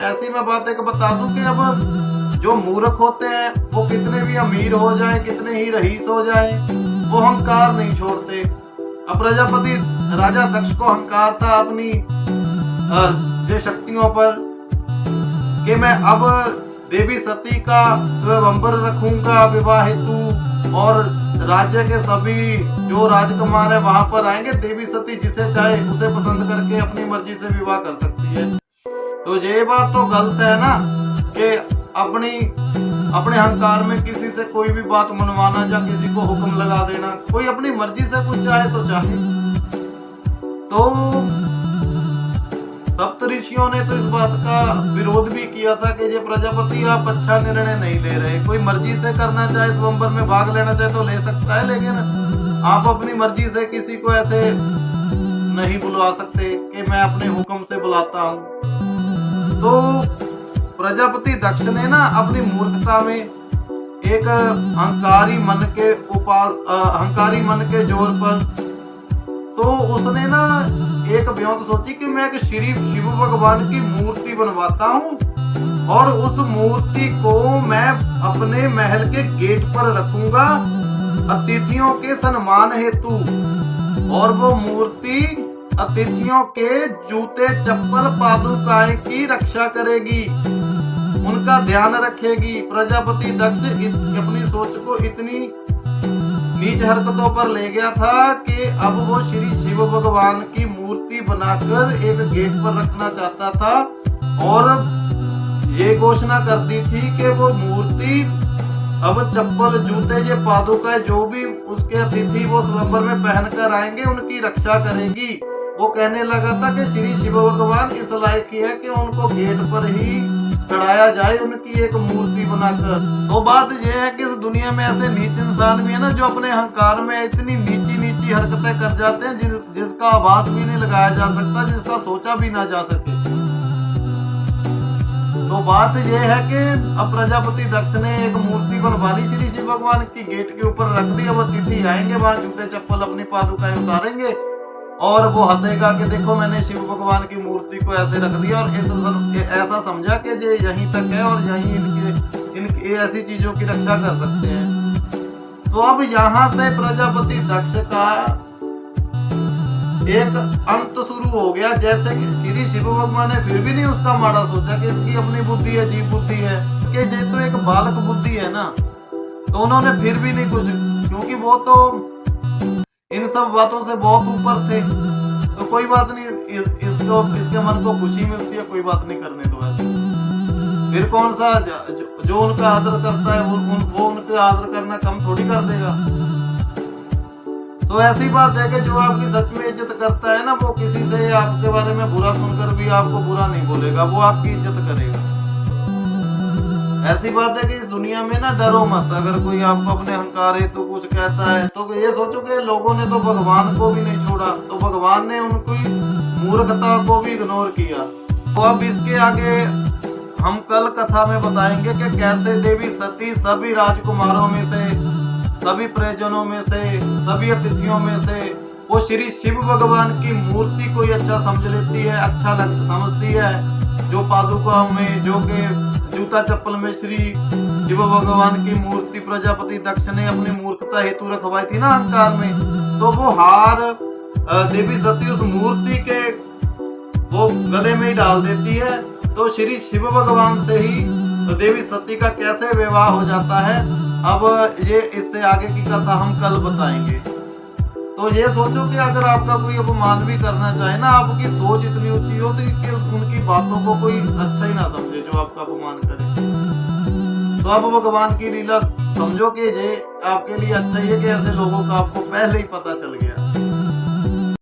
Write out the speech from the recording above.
ऐसी मैं बात एक बता दूं कि अब जो मूर्ख होते हैं वो कितने भी अमीर हो जाए, कितने ही रईस हो जाए, वो अहंकार नहीं छोड़ते। अब प्रजापति राजा दक्ष को अहंकार था अपनी जो शक्तियों पर कि मैं अब देवी सती का स्वयंवर रखूंगा विवाह हेतु, और राज्य के सभी जो राजकुमार है वहां पर आएंगे। देवी सती जिसे चाहे उसे पसंद करके अपनी मर्जी से विवाह कर सकती है। तो ये बात तो गलत है ना कि अपने अहंकार में किसी से कोई भी बात मनवाना या किसी को हुक्म लगा देना। कोई अपनी मर्जी से कुछ चाहे तो चाहे। तो सप्तऋषियों ने तो इस बात का विरोध भी किया था कि ये प्रजापति आप अच्छा निर्णय नहीं ले रहे। कोई मर्जी से करना चाहे, स्वयंवर में भाग लेना चाहे तो ले सकता है, लेकिन आप अपनी मर्जी से किसी को ऐसे नहीं बुलवा सकते कि मैं अपने हुक्म से बुलाता हूँ। तो प्रजापति दक्ष ने ना अपनी मूर्खता में एक अहंकारी मन के जोर पर तो उसने ना एक व्योंत सोची कि मैं एक श्री शिव भगवान की मूर्ति बनवाता हूँ और उस मूर्ति को मैं अपने महल के गेट पर रखूंगा अतिथियों के सम्मान हेतु, और वो मूर्ति अतिथियों के जूते चप्पल पादुकाएं की रक्षा करेगी, उनका ध्यान रखेगी। प्रजापति दक्ष अपनी सोच को इतनी नीच हरकतों पर ले गया था कि अब वो श्री शिव भगवान की मूर्ति बनाकर एक गेट पर रखना चाहता था और ये घोषणा कर दी थी कि वो मूर्ति अब चप्पल जूते ये पादुका जो भी उसके अतिथि वो स्वयंवर में पहनकर आएंगे उनकी रक्षा करेगी। वो कहने लगा था कि श्री शिव भगवान इस लायक ही है कि उनको गेट पर ही चढ़ाया जाए उनकी एक मूर्ति बनाकर। तो बात यह है कि इस दुनिया में ऐसे नीच इंसान भी है ना जो अपने अहंकार में इतनी नीची हरकतें कर जाते हैं जिसका आभास भी नहीं लगाया जा सकता, जिसका सोचा भी ना जा सके। तो बात यह है कि अब प्रजापति दक्ष ने एक मूर्ति बनवा ली श्री शिव भगवान की, गेट के ऊपर रख दी। अब अतिथि आएंगे वहां जूते चप्पल अपनी पादुकाएं उतारेंगे और वो हंसेगा कि देखो मैंने शिव भगवान की मूर्ति को ऐसे रख दिया और ऐसा समझा कि ये यहीं तक है और यहीं इनकी ऐसी चीजों की रक्षा कर सकते हैं। तो अब यहाँ से प्रजापति दक्ष का एक अंत शुरू हो गया। जैसे कि श्री शिव भगवान ने फिर भी नहीं उसका माड़ा सोचा कि इसकी अपनी बुद्धि है, जीव बुद्धि है, कि ये तो एक बालक बुद्धि है ना। तो उन्होंने फिर भी नहीं कुछ, क्योंकि वो तो इन सब बातों से बहुत ऊपर थे। तो कोई बात नहीं, इसके मन को खुशी मिलती है, कोई बात नहीं, करने दो ऐसे। फिर कौन सा जो उनका आदर करता है वो उनका आदर करना कम थोड़ी कर देगा। तो ऐसी बात है कि जो आपकी सच में इज्जत करता है ना वो किसी से आपके बारे में बुरा सुनकर भी आपको बुरा नहीं बोलेगा, वो आपकी इज्जत करेगा। ऐसी बात है कि इस दुनिया में ना डरो मत। अगर कोई आपको अपने अहंकार है तो कुछ कहता है तो ये सोचो कि लोगों ने तो भगवान को भी नहीं छोड़ा, तो भगवान ने उनकी मूर्खता को भी इग्नोर किया। तो अब इसके आगे हम कल कथा में बताएंगे कि कैसे देवी सती सभी राजकुमारों में से, सभी परिजनों में से, सभी अतिथियों में से वो श्री शिव भगवान की मूर्ति को अच्छा समझ लेती है, अच्छा समझती है। जो पादुकाओं में, जो के जूता चप्पल में श्री शिव भगवान की मूर्ति प्रजापति दक्ष ने अपनी मूर्खता हेतु रखवाई थी ना अहंकार में, तो वो हार देवी सती उस मूर्ति के वो गले में ही डाल देती है। तो श्री शिव भगवान से ही तो देवी सती का कैसे विवाह हो जाता है, अब ये इससे आगे की कथा हम कल बताएंगे। तो ये सोचो कि अगर आपका कोई अपमान भी करना चाहे ना, आपकी सोच इतनी ऊंची हो तो कि उनकी बातों को कोई अच्छा ही ना समझे जो आपका अपमान करे। तो अब भगवान की लीला समझो कि ये आपके लिए अच्छा ही है कि ऐसे लोगों का आपको पहले ही पता चल गया।